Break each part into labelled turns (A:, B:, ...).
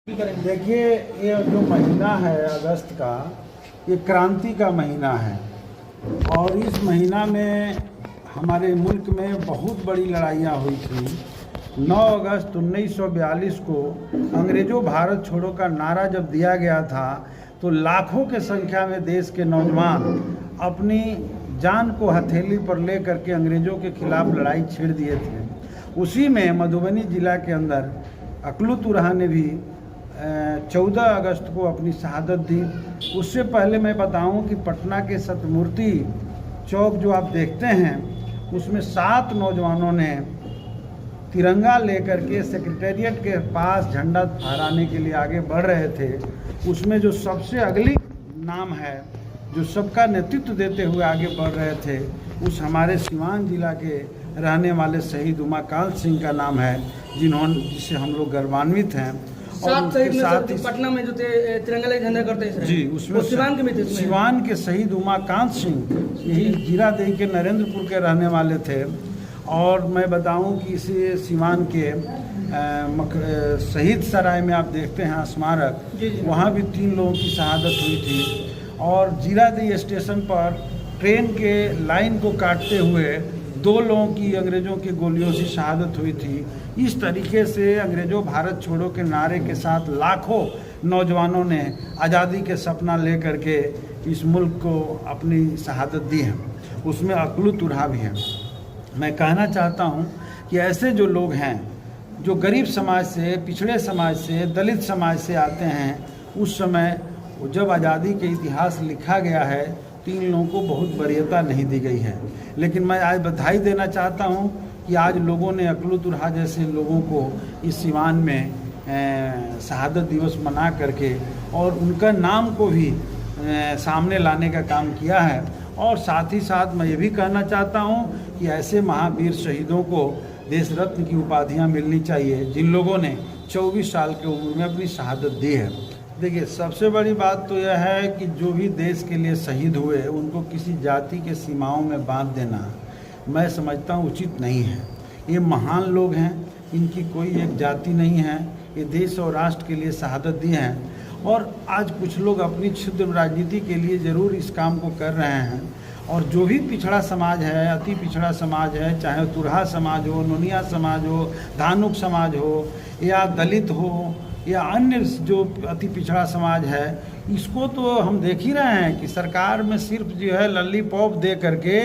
A: देखिए, ये जो महीना है अगस्त का, ये क्रांति का महीना है और इस महीना में हमारे मुल्क में बहुत बड़ी लड़ाइयाँ हुई थी। 9 अगस्त 1942 को अंग्रेज़ों भारत छोड़ो का नारा जब दिया गया था तो लाखों के संख्या में देश के नौजवान अपनी जान को हथेली पर ले करके अंग्रेज़ों के खिलाफ लड़ाई छेड़ दिए थे। उसी में मधुबनी जिला के अंदर अकलू तुरहा ने भी 14 अगस्त को अपनी शहादत दी। उससे पहले मैं बताऊं कि पटना के सतमूर्ति चौक जो आप देखते हैं उसमें 7 नौजवानों ने तिरंगा लेकर के सेक्रेटेरिएट के पास झंडा फहराने के लिए आगे बढ़ रहे थे। उसमें जो सबसे अगली नाम है, जो सबका नेतृत्व देते हुए आगे बढ़ रहे थे, उस हमारे सिवान जिला के रहने वाले शहीद उमाकांत सिंह का नाम है, जिससे हम लोग गर्वान्वित हैं।
B: और साथ ही पटना में जो थे तिरंगा लेके झंडा करते हैं
A: जी, उसमें सिवान के में थे। सिवान के शहीद उमाकांत सिंह यही जीरादेई के नरेंद्रपुर के रहने वाले थे। और मैं बताऊं कि इसी सिवान के शहीद सराय में आप देखते हैं स्मारक, वहाँ भी 3 लोगों की शहादत हुई थी। और जीरादेई स्टेशन पर ट्रेन के लाइन को काटते हुए 2 लोगों की अंग्रेज़ों की गोलियों से शहादत हुई थी। इस तरीके से अंग्रेज़ों भारत छोड़ो के नारे के साथ लाखों नौजवानों ने आज़ादी के सपना ले करके इस मुल्क को अपनी शहादत दी है। उसमें अकलू तुरहा भी है। मैं कहना चाहता हूँ कि ऐसे जो लोग हैं जो गरीब समाज से, पिछड़े समाज से, दलित समाज से आते हैं, उस समय जब आज़ादी के इतिहास लिखा गया है तो इन लोगों को बहुत वरीयता नहीं दी गई है। लेकिन मैं आज बधाई देना चाहता हूं कि आज लोगों ने अकलू तुरहा जैसे लोगों को इस सिवान में शहादत दिवस मना करके और उनका नाम को भी सामने लाने का काम किया है। और साथ ही साथ मैं ये भी कहना चाहता हूं कि ऐसे महावीर शहीदों को देश रत्न की उपाधियाँ मिलनी चाहिए जिन लोगों ने 24 साल की उम्र में अपनी शहादत दी है। देखिए, सबसे बड़ी बात तो यह है कि जो भी देश के लिए शहीद हुए उनको किसी जाति के सीमाओं में बांध देना मैं समझता हूँ उचित नहीं है। ये महान लोग हैं, इनकी कोई एक जाति नहीं है, ये देश और राष्ट्र के लिए शहादत दी हैं। और आज कुछ लोग अपनी क्षुद्र राजनीति के लिए ज़रूर इस काम को कर रहे हैं। और जो भी पिछड़ा समाज है, अति पिछड़ा समाज है, चाहे तुरहा समाज हो, नोनिया समाज हो, धानुक समाज हो, या दलित हो, या अन्य जो अति पिछड़ा समाज है, इसको तो हम देख ही रहे हैं कि सरकार में सिर्फ जो है लॉलीपॉप दे करके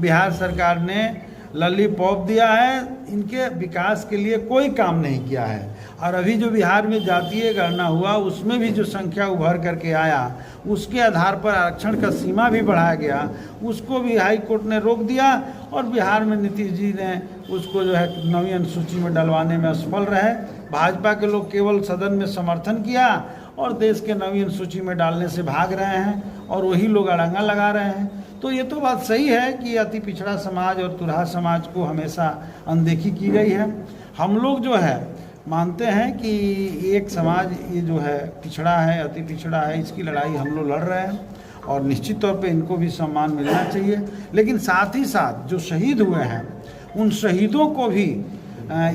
A: बिहार सरकार ने लॉलीपॉप दिया है, इनके विकास के लिए कोई काम नहीं किया है। और अभी जो बिहार में जातीय गणना हुआ उसमें भी जो संख्या उभर करके आया, उसके आधार पर आरक्षण का सीमा भी बढ़ाया गया, उसको भी हाई कोर्ट ने रोक दिया। और बिहार में नीतीश जी ने उसको जो है 9वीं अनुसूची में डलवाने में असफल रहे। भाजपा के लोग केवल सदन में समर्थन किया और देश के 9वीं अनुसूची में डालने से भाग रहे हैं और वही लोग अड़ंगा लगा रहे हैं। तो ये तो बात सही है कि अति पिछड़ा समाज और तुरहा समाज को हमेशा अनदेखी की गई है। हम लोग जो है मानते हैं कि एक समाज ये जो है पिछड़ा है, अति पिछड़ा है, इसकी लड़ाई हम लोग लड़ रहे हैं और निश्चित तौर पे इनको भी सम्मान मिलना चाहिए। लेकिन साथ ही साथ जो शहीद हुए हैं उन शहीदों को भी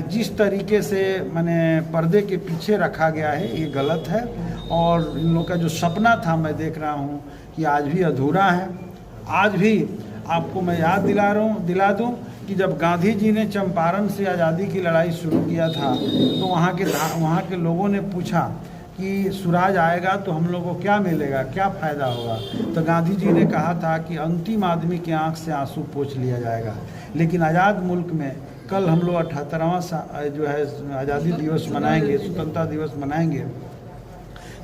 A: जिस तरीके से मैंने पर्दे के पीछे रखा गया है, ये गलत है। और इन लोगों का जो सपना था, मैं देख रहा हूँ कि आज भी अधूरा है। आज भी आपको मैं याद दिला दूँ कि जब गांधी जी ने चंपारण से आज़ादी की लड़ाई शुरू किया था तो वहाँ के लोगों ने पूछा कि स्वराज आएगा तो हम लोगों को क्या मिलेगा, क्या फ़ायदा होगा। तो गांधी जी ने कहा था कि अंतिम आदमी की आंख से आंसू पोंछ लिया जाएगा। लेकिन आज़ाद मुल्क में कल हम लोग 78वां जो है आज़ादी दिवस मनाएंगे, स्वतंत्रता दिवस मनाएंगे,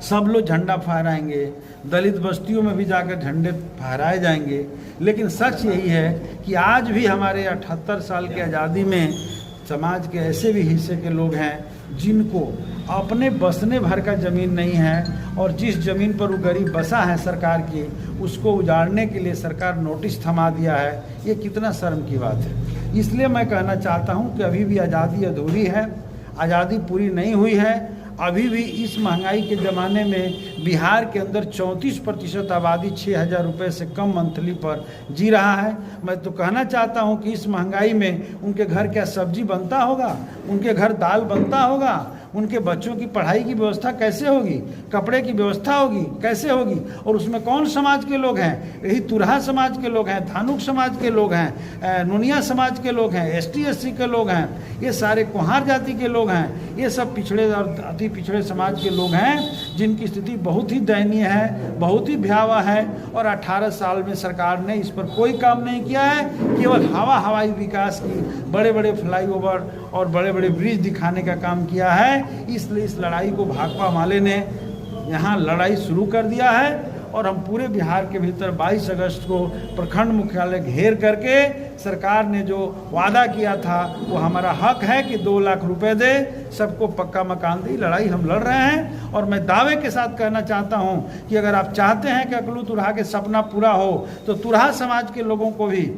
A: सब लोग झंडा फहराएंगे, दलित बस्तियों में भी जाकर झंडे फहराए जाएंगे। लेकिन सच यही है कि आज भी हमारे 78 साल की आज़ादी में समाज के ऐसे भी हिस्से के लोग हैं जिनको अपने बसने भर का ज़मीन नहीं है और जिस ज़मीन पर वो गरीब बसा है सरकार की, उसको उजाड़ने के लिए सरकार नोटिस थमा दिया है। ये कितना शर्म की बात है। इसलिए मैं कहना चाहता हूँ कि अभी भी आज़ादी अधूरी है, आज़ादी पूरी नहीं हुई है। अभी भी इस महंगाई के ज़माने में बिहार के अंदर 34% आबादी 6,000 रुपये से कम मंथली पर जी रहा है। मैं तो कहना चाहता हूं कि इस महंगाई में उनके घर क्या सब्जी बनता होगा, उनके घर दाल बनता होगा, उनके बच्चों की पढ़ाई की व्यवस्था कैसे होगी, कपड़े की व्यवस्था होगी कैसे होगी, और उसमें कौन समाज के लोग हैं? यही तुरहा समाज के लोग हैं, धानुक समाज के लोग हैं, नुनिया समाज के लोग हैं, ST SC के लोग हैं, ये सारे कुम्हार जाति के लोग हैं। ये सब पिछड़े और अति पिछड़े समाज के लोग हैं जिनकी स्थिति बहुत ही दयनीय है, बहुत ही भयावह है। और 18 साल में सरकार ने इस पर कोई काम नहीं किया है, केवल हवाई विकास की बड़े बड़े फ्लाईओवर और बड़े बड़े ब्रिज दिखाने का काम किया है। इसलिए इस लड़ाई को भाकपा माले ने यहाँ लड़ाई शुरू कर दिया है और हम पूरे बिहार के भीतर 22 अगस्त को प्रखंड मुख्यालय घेर करके सरकार ने जो वादा किया था वो हमारा हक है कि 2 लाख रुपए दे, सबको पक्का मकान दे, लड़ाई हम लड़ रहे हैं। और मैं दावे के साथ कहना चाहता हूं कि अगर आप चाहते हैं कि अकलू तुरहा के सपना पूरा हो तो तुरहा समाज के लोगों को भी,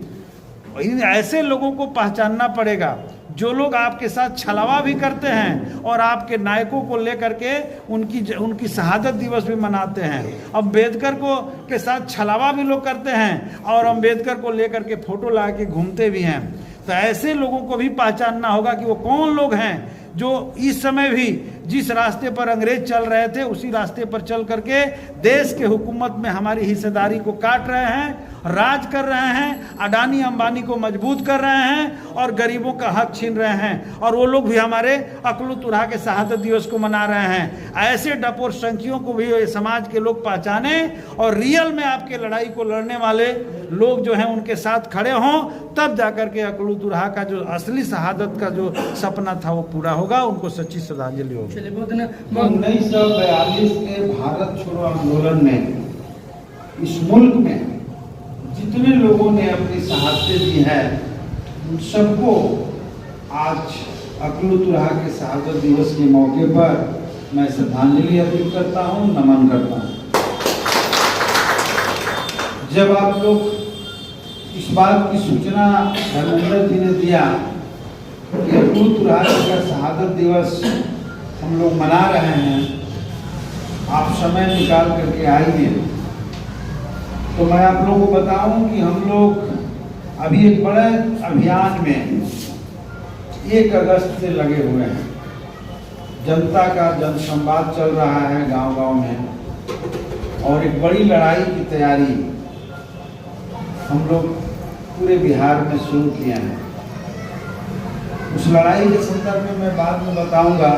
A: ऐसे लोगों को पहचानना पड़ेगा जो लोग आपके साथ छलावा भी करते हैं और आपके नायकों को लेकर के उनकी शहादत दिवस भी मनाते हैं। अम्बेडकर को के साथ छलावा भी लोग करते हैं और अम्बेडकर को लेकर के फोटो ला के घूमते भी हैं। तो ऐसे लोगों को भी पहचानना होगा कि वो कौन लोग हैं जो इस समय भी जिस रास्ते पर अंग्रेज चल रहे थे उसी रास्ते पर चल करके देश के हुकूमत में हमारी हिस्सेदारी को काट रहे हैं, राज कर रहे हैं, अडानी अंबानी को मजबूत कर रहे हैं और गरीबों का हक छीन रहे हैं। और वो लोग भी हमारे अकलू तुरहा के शहादत दिवस को मना रहे हैं। ऐसे डपोर संखियों को भी समाज के लोग पहचाने और रियल में आपके लड़ाई को लड़ने वाले लोग जो हैं उनके साथ खड़े हों, तब जाकर के अकलू तुरहा का जो असली शहादत का जो सपना था वो पूरा होगा, उनको सच्ची श्रद्धांजलि होगी।
C: 1942 के भारत छोड़ो आंदोलन में इस मुल्क में जितने लोगों ने अपनी शहादतें दी है उन सबको आज अकलू तुरहा के शहादत दिवस के मौके पर मैं श्रद्धांजलि अर्पित करता हूं, नमन करता हूं। जब आप लोग इस बात की सूचना धर्मेंद्र जी ने दिया कि अकलू तुरहा का शहादत दिवस हम लोग मना रहे हैं, आप समय निकाल करके आइए, तो मैं आप लोगों को बताऊं कि हम लोग अभी एक बड़े अभियान में 1 अगस्त से लगे हुए हैं। जनता का जनसंवाद चल रहा है गांव-गांव में और एक बड़ी लड़ाई की तैयारी हम लोग पूरे बिहार में शुरू किए हैं। उस लड़ाई के संदर्भ में मैं बाद में बताऊंगा।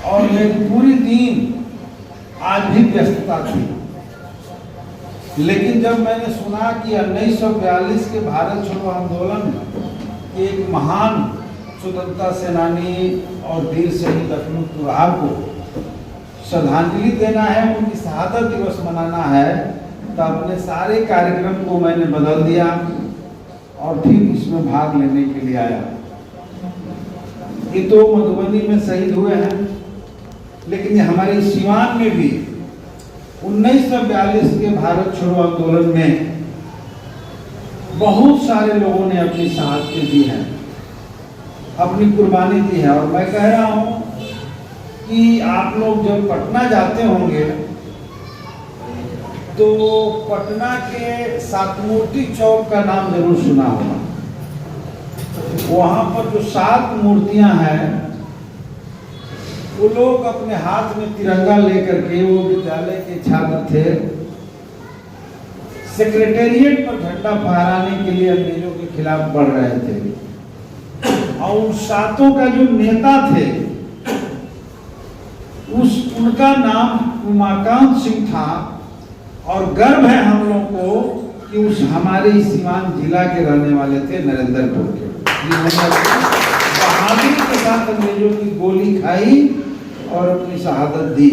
C: और मेरी पूरी दिन आज भी व्यस्तता थी, लेकिन जब मैंने सुना कि 1942 के भारत छोड़ो आंदोलन के एक महान स्वतंत्रता सेनानी और वीर शहीद अकलू तुरहा को श्रद्धांजलि देना है, उनकी शहादत दिवस मनाना है, तो अपने सारे कार्यक्रम को मैंने बदल दिया और फिर इसमें भाग लेने के लिए आया। ये तो मधुबनी में शहीद हुए हैं, लेकिन ये हमारे सीवान में भी 1942 के भारत छोड़ो आंदोलन में बहुत सारे लोगों ने अपनी शहादतें दी हैं, अपनी कुर्बानी दी है। और मैं कह रहा हूं कि आप लोग जब पटना जाते होंगे तो पटना के सातमूर्ति चौक का नाम जरूर सुना होगा। वहां पर जो 7 मूर्तियां हैं, वो लोग अपने हाथ में तिरंगा लेकर के, वो विद्यालय के छात्र थे, सेक्रेटेरिएट पर झंडा फहराने के लिए अंग्रेजों के खिलाफ बढ़ रहे थे। और उन 7 का जो नेता थे उनका नाम उमाकांत सिंह था। और गर्व है हम लोग को कि उस हमारे सीवान जिला के रहने वाले थे, नरेंद्रपुर के। बहादुरी के साथ अंग्रेजों की गोली खाई और अपनी शहादत दी।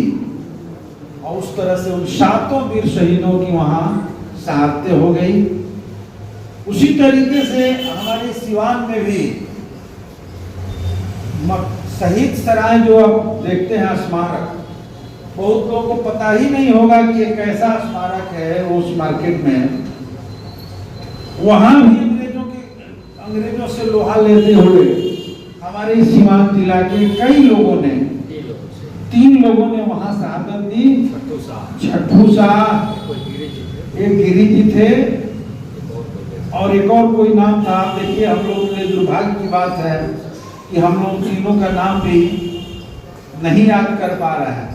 C: और उस तरह से उन 7 वीर शहीदों की वहां शहादतें हो गई। उसी तरीके से हमारे सिवान में भी शहीद सराय जो आप देखते हैं स्मारक, बहुत लोगों को पता ही नहीं होगा कि एक ऐसा स्मारक है उस मार्केट में। वहां भी अंग्रेजों से लोहा लेते हुए हमारे सीवान जिला के कई लोगों ने, 3 लोगों ने वहां शहादत दी। छठू शाह, एक गिरी जी थे और एक और कोई नाम था। देखिए, हम लोग के दुर्भाग्य की बात है कि हम लोग तीनों का नाम भी नहीं याद कर पा रहे हैं।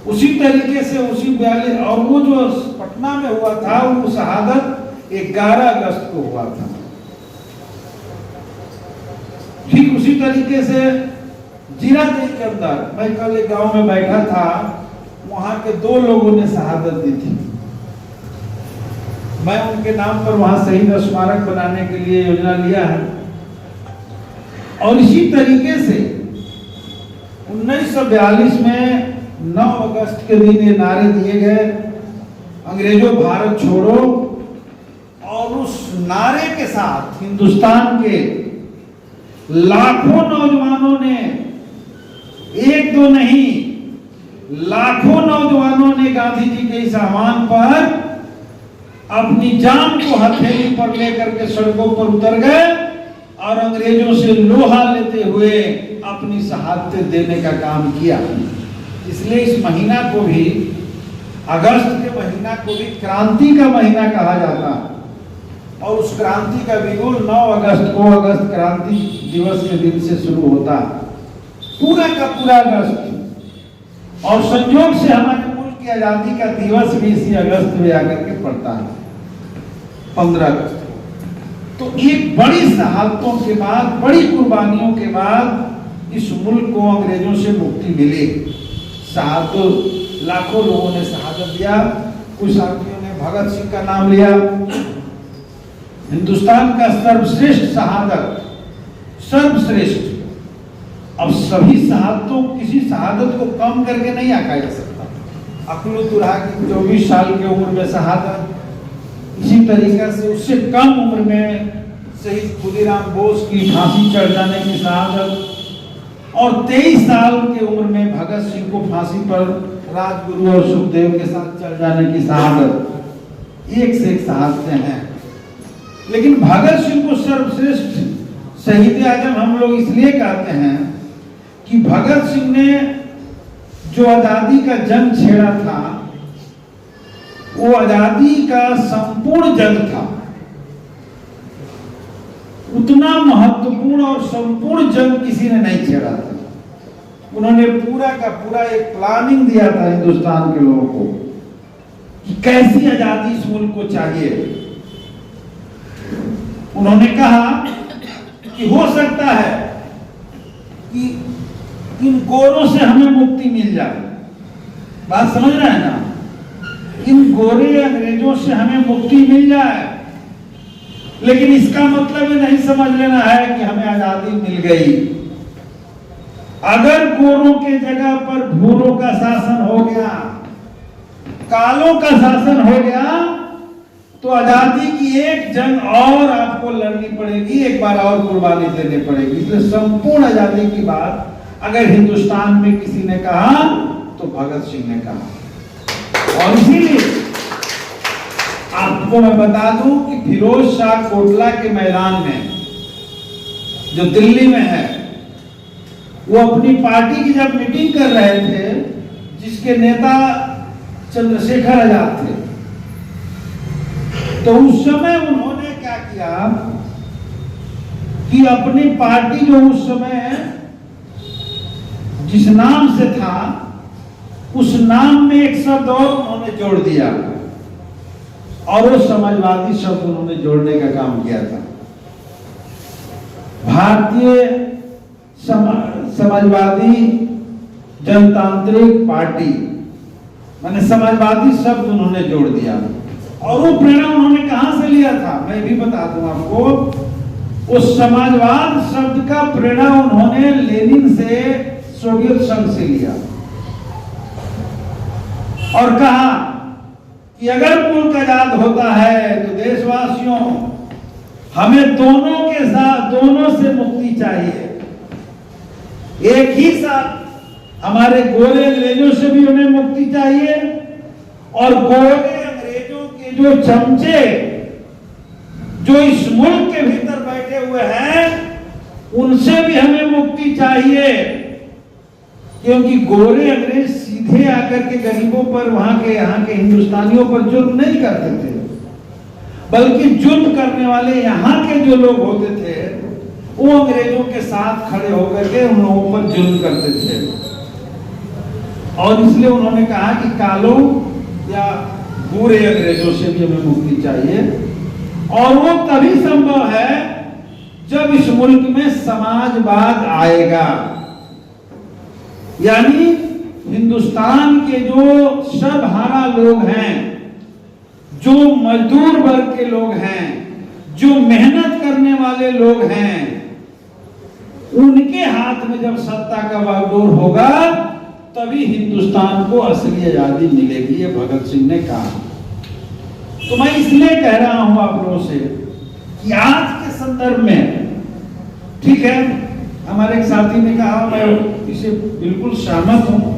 C: उसी तरीके से उसी 42 और वो जो पटना में हुआ था वो शहादत 11 अगस्त को हुआ था। ठीक उसी तरीके से जीरादेई के अंदर मैं कल एक गांव में बैठा था, वहां के 2 लोगों ने शहादत दी थी। मैं उनके नाम पर वहां शहीद स्मारक बनाने के लिए योजना लिया है। और इसी तरीके से 1942 में 9 अगस्त के दिन ये नारे दिए गए, अंग्रेजों भारत छोड़ो। और उस नारे के साथ हिंदुस्तान के लाखों नौजवानों ने, 1-2 नहीं, लाखों नौजवानों ने गांधी जी के इस आह्वान पर अपनी जान को हथेली पर लेकर के सड़कों पर उतर गए और अंग्रेजों से लोहा लेते हुए अपनी शहादतें देने का काम किया। इसलिए इस महीना को भी, अगस्त के महीना को भी क्रांति का महीना कहा जाता है। और उस क्रांति का बिगुल 9 अगस्त को अगस्त क्रांति दिवस के दिन से शुरू होता है, पूरा का पूरा अगस्त। और संयोग से हमारे मुल्क की आजादी का दिवस भी इसी अगस्त में आकर के पड़ता है, 15 अगस्त। तो एक बड़ी शहादतों के बाद, बड़ी कुर्बानियों के बाद इस मुल्क को अंग्रेजों से मुक्ति मिली। शहादत, लाखों लोगों ने शहादत दिया। कुछ आदमियों ने भगत सिंह का नाम लिया। हिंदुस्तान का सर्वश्रेष्ठ शहादत, सर्वश्रेष्ठ। अब सभी शहादतों, किसी शहादत को कम करके नहीं आंका जा सकता। अकलू तुरहा की 24 साल की उम्र में शहादत, इसी तरीके से उससे कम उम्र में शहीद खुदीराम बोस की फांसी चढ़ जाने की शहादत, और 23 साल की उम्र में भगत सिंह को फांसी पर राजगुरु और सुखदेव के साथ चढ़ जाने की शहादत। एक से एक शहादतें हैं। लेकिन भगत सिंह को सर्वश्रेष्ठ शहीद आजम हम लोग इसलिए कहते हैं कि भगत सिंह ने जो आजादी का जंग छेड़ा था, वो आजादी का संपूर्ण जंग था। उतना महत्वपूर्ण और संपूर्ण जंग किसी ने नहीं छेड़ा था। उन्होंने पूरा का पूरा एक प्लानिंग दिया था हिंदुस्तान के लोगों को कि कैसी आजादी इस मुल्क को चाहिए। उन्होंने कहा कि हो सकता है कि इन गोरों से हमें मुक्ति मिल जाए। बात समझ रहे हैं ना? इन गोरे अंग्रेजों से हमें मुक्ति मिल जाए, लेकिन इसका मतलब ये नहीं समझ लेना है कि हमें आजादी मिल गई। अगर गोरों के जगह पर भूरों का शासन हो गया, कालों का शासन हो गया, तो आजादी की एक जंग और आपको लड़नी पड़ेगी, एक बार और कुर्बानी देनी पड़ेगी। इसलिए संपूर्ण आजादी की बात अगर हिंदुस्तान में किसी ने कहा तो भगत सिंह ने कहा। और इसीलिए आपको मैं बता दूं कि फिरोज शाह कोटला के मैदान में, जो दिल्ली में है, वो अपनी पार्टी की जब मीटिंग कर रहे थे, जिसके नेता चंद्रशेखर आजाद थे, तो उस समय उन्होंने क्या किया कि अपनी पार्टी जो उस समय जिस नाम से था, उस नाम में एक शब्द और उन्होंने जोड़ दिया, और वो समाजवादी शब्द उन्होंने जोड़ने का काम किया था। भारतीय समाजवादी जनतांत्रिक पार्टी, माने समाजवादी शब्द उन्होंने जोड़ दिया। और वो प्रेरणा उन्होंने कहां से लिया था, मैं भी बता दूं आपको। उस समाजवाद शब्द का प्रेरणा उन्होंने लेनिन से, सोवियत संघ से लिया, और कहा कि अगर मुल्क आजाद होता है तो देशवासियों, हमें दोनों के साथ, दोनों से मुक्ति चाहिए। एक ही साथ हमारे गोरे अंग्रेजों से भी हमें मुक्ति चाहिए, और गोरे अंग्रेजों के जो चमचे जो इस मुल्क के भीतर बैठे हुए हैं, उनसे भी हमें मुक्ति चाहिए। क्योंकि गोरे अंग्रेज सीधे आकर के गरीबों पर, वहां के, यहाँ के हिंदुस्तानियों पर जुल्म नहीं करते थे, बल्कि जुल्म करने वाले यहाँ के जो लोग होते थे, वो अंग्रेजों के साथ खड़े होकर के उन लोगों पर जुल्म करते थे। और इसलिए उन्होंने कहा कि कालों या बुरे अंग्रेजों से भी हमें मुक्ति चाहिए, और वो तभी संभव है जब इस मुल्क में समाजवाद आएगा। यानी हिंदुस्तान के जो सर्वहारा लोग हैं, जो मजदूर वर्ग के लोग हैं, जो मेहनत करने वाले लोग हैं, उनके हाथ में जब सत्ता का बागडोर होगा तभी हिंदुस्तान को असली आजादी मिलेगी, ये भगत सिंह ने कहा। तो मैं इसलिए कह रहा हूं आप लोगों से कि आज के संदर्भ में, ठीक है, हमारे एक साथी ने कहा, मैं इसे बिल्कुल सहमत हूं